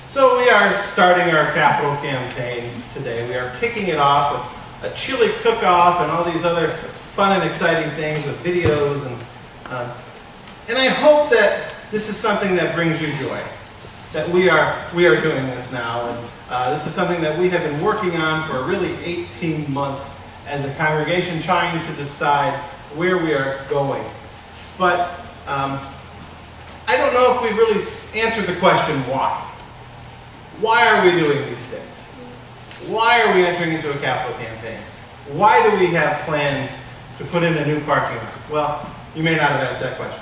So we are starting our capital campaign today. We are kicking it off with a chili cook-off and all these other fun and exciting things with videos. And I hope that this is something that brings you joy, that we are doing this now. And this is something that we have been working on for really 18 months as a congregation, trying to decide where we are going. But I don't know if we've really answered the question why. Why are we doing these things? Why are we entering into a capital campaign? Why do we have plans to put in a new parking lot? Well, you may not have asked that question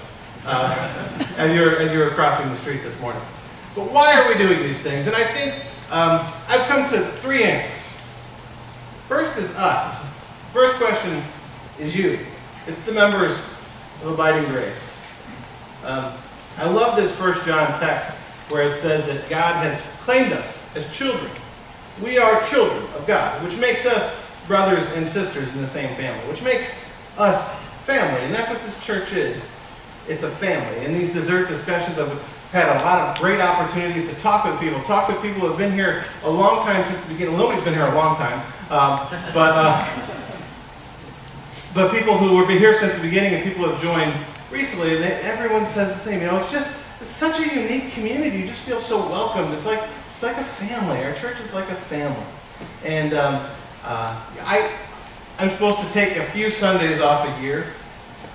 as you were crossing the street this morning. But why are we doing these things? And I think I've come to three answers. First is us. First question is you. It's the members of Abiding Grace. I love this 1 John text where it says that God has claimed us as children. We are children of God, which makes us brothers and sisters in the same family, which makes us family. And that's what this church is. It's a family. In these dessert discussions, I've had a lot of great opportunities to talk with people who have been here a long time since the beginning. Lily's been here a long time, but people who have been here since the beginning and people who have joined recently, and everyone says the same. It's such a unique community. You just feel so welcomed. It's like a family. Our church is like a family. And I'm supposed to take a few Sundays off a year,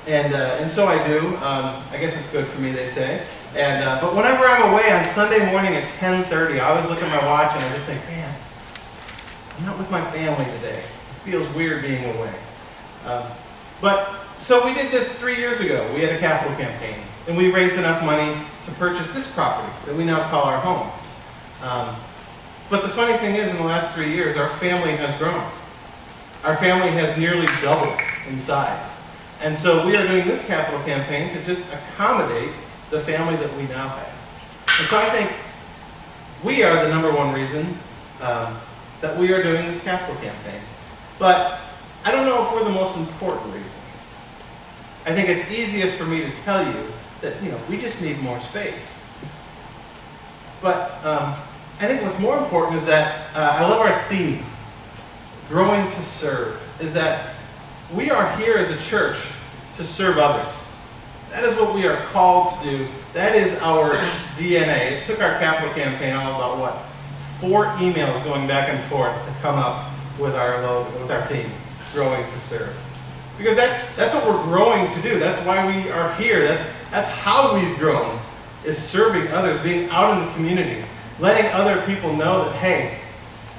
and so I do. I guess it's good for me, they say. But whenever I'm away on Sunday morning at 10:30, I always look at my watch and I just think, man, I'm not with my family today. It feels weird being away. So we did this 3 years ago. We had a capital campaign, and we raised enough money to purchase this property that we now call our home. But the funny thing is, in the last 3 years, our family has grown. Our family has nearly doubled in size. And so we are doing this capital campaign to just accommodate the family that we now have. And so I think we are the number one reason that we are doing this capital campaign. But I don't know if we're the most important reason. I think it's easiest for me to tell you that, we just need more space. But I think what's more important is that I love our theme, growing to serve, is that we are here as a church to serve others. That is what we are called to do. That is our DNA. It took our capital campaign all about, 4 emails going back and forth to come up with our logo, with our theme, growing to serve. Because that's what we're growing to do. That's why we are here. That's how we've grown, is serving others, being out in the community, letting other people know that, hey,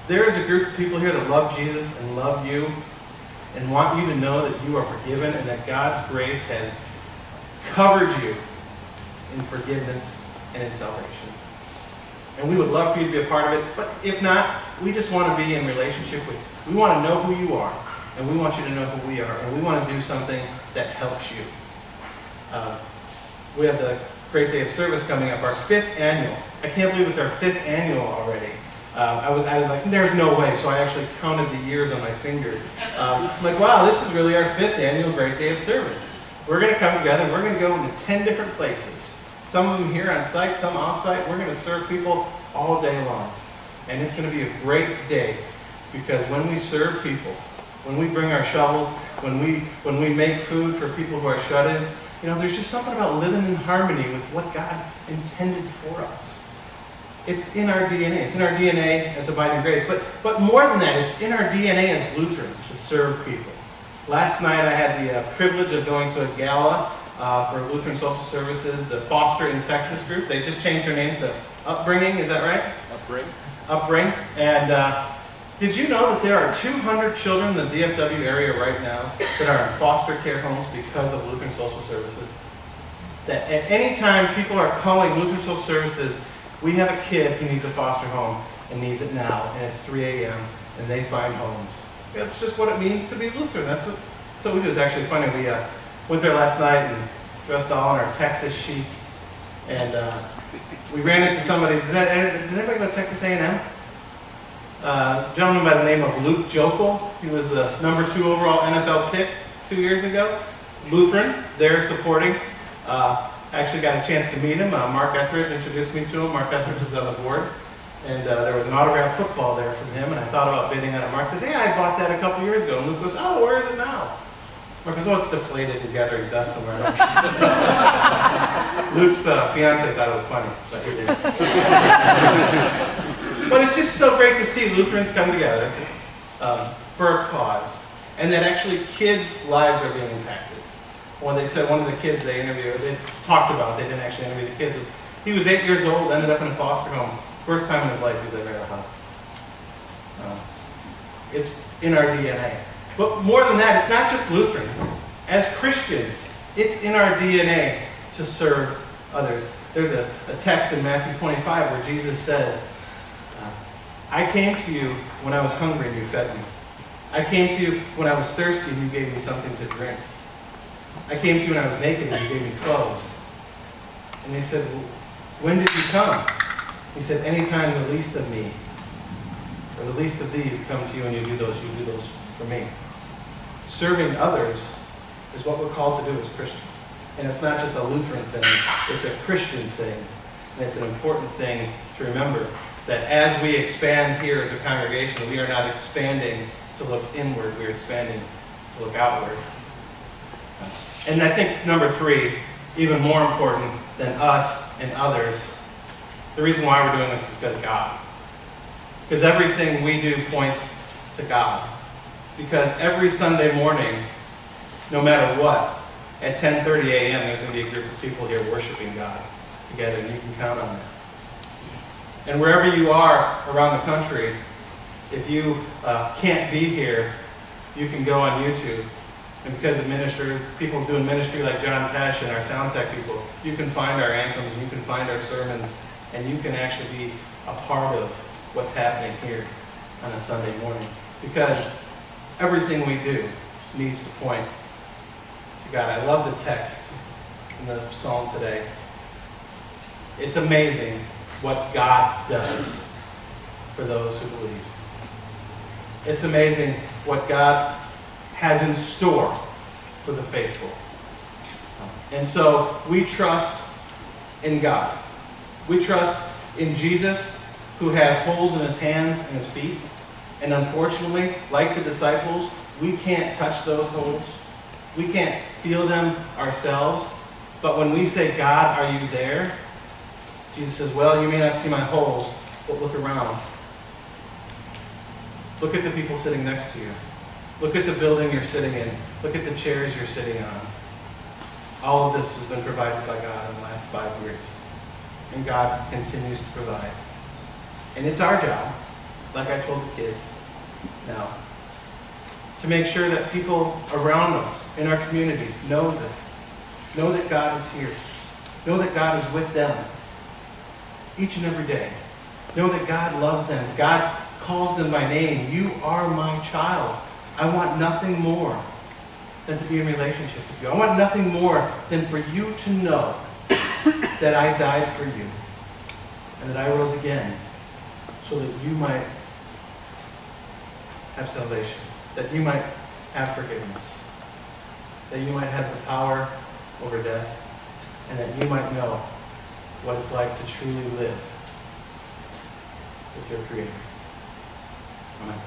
there is a group of people here that love Jesus and love you and want you to know that you are forgiven and that God's grace has covered you in forgiveness and in salvation. And we would love for you to be a part of it, but if not, we just want to be in relationship with you. We want to know who you are, and we want you to know who we are, and we want to do something that helps you. We have the Great Day of Service coming up, our 5th annual. I can't believe it's our 5th annual already. I was like, there's no way, so I actually counted the years on my finger. I'm like, wow, this is really our 5th annual Great Day of Service. We're going to come together, and we're going to go into 10 different places. Some of them here on site, some off-site. We're going to serve people all day long. And it's going to be a great day, because when we serve people, when we bring our shovels, when we make food for people who are shut-ins, there's just something about living in harmony with what God intended for us. It's in our DNA. It's in our DNA as Abiding Grace. But more than that, it's in our DNA as Lutherans to serve people. Last night I had the privilege of going to a gala for Lutheran Social Services, the Foster in Texas group. They just changed their name to Upbringing, is that right? Upbring. And did you know that there are 200 children in the DFW area right now that are in foster care homes because of Lutheran Social Services? That at any time people are calling Lutheran Social Services, we have a kid who needs a foster home and needs it now, and it's 3 a.m. and they find homes. That's just what it means to be Lutheran. That's what we do. It's actually funny. We went there last night and dressed all in our Texas chic, and we ran into somebody. Did anybody go to Texas A&M? A gentleman by the name of Luke Jokel. He was the number 2 overall NFL pick 2 years ago. Lutheran, there supporting. I actually got a chance to meet him. Mark Etheridge introduced me to him. Mark Etheridge is on the board. And there was an autographed football there from him, and I thought about bidding on it. Mark says, hey, I bought that a couple years ago. And Luke goes, oh, where is it now? Mark goes, oh, it's deflated and gathering dust somewhere. Luke's fiance thought it was funny, but he didn't. But it's just so great to see Lutherans come together for a cause, and that actually kids' lives are being impacted. When they said one of the kids they interviewed, they talked about, they didn't actually interview the kids. He was 8 years old, ended up in a foster home. First time in his life he's ever had a hug. It's in our DNA. But more than that, it's not just Lutherans. As Christians, it's in our DNA to serve others. There's a text in Matthew 25 where Jesus says, I came to you when I was hungry and you fed me. I came to you when I was thirsty and you gave me something to drink. I came to you when I was naked and you gave me clothes. And they said, well, when did you come? He said, anytime the least of me, or the least of these come to you and you do those for me. Serving others is what we're called to do as Christians. And it's not just a Lutheran thing, it's a Christian thing. And it's an important thing to remember that as we expand here as a congregation, we are not expanding to look inward, we're expanding to look outward. And I think number 3, even more important than us and others, the reason why we're doing this is because God. Because everything we do points to God. Because every Sunday morning, no matter what, at 10:30 a.m. there's going to be a group of people here worshiping God together, and you can count on that. And wherever you are around the country, if you can't be here, you can go on YouTube. And because of ministry, people doing ministry like John Tesh and our sound tech people, you can find our anthems, and you can find our sermons, and you can actually be a part of what's happening here on a Sunday morning. Because everything we do needs to point to God. I love the text in the psalm today. It's amazing what God does for those who believe. It's amazing what God has in store for the faithful. And so we trust in God. We trust in Jesus, who has holes in his hands and his feet. And unfortunately, like the disciples, we can't touch those holes. We can't feel them ourselves. But when we say, God, are you there? Jesus says, well, you may not see my holes, but look around. Look at the people sitting next to you. Look at the building you're sitting in. Look at the chairs you're sitting on. All of this has been provided by God in the last 5 years. And God continues to provide. And it's our job, like I told the kids now, to make sure that people around us in our community know that God is here. Know that God is with them each and every day. Know that God loves them. God calls them by name. You are my child. I want nothing more than to be in relationship with you. I want nothing more than for you to know that I died for you and that I rose again so that you might have salvation, that you might have forgiveness, that you might have the power over death, and that you might know what it's like to truly live with your Creator. Amen.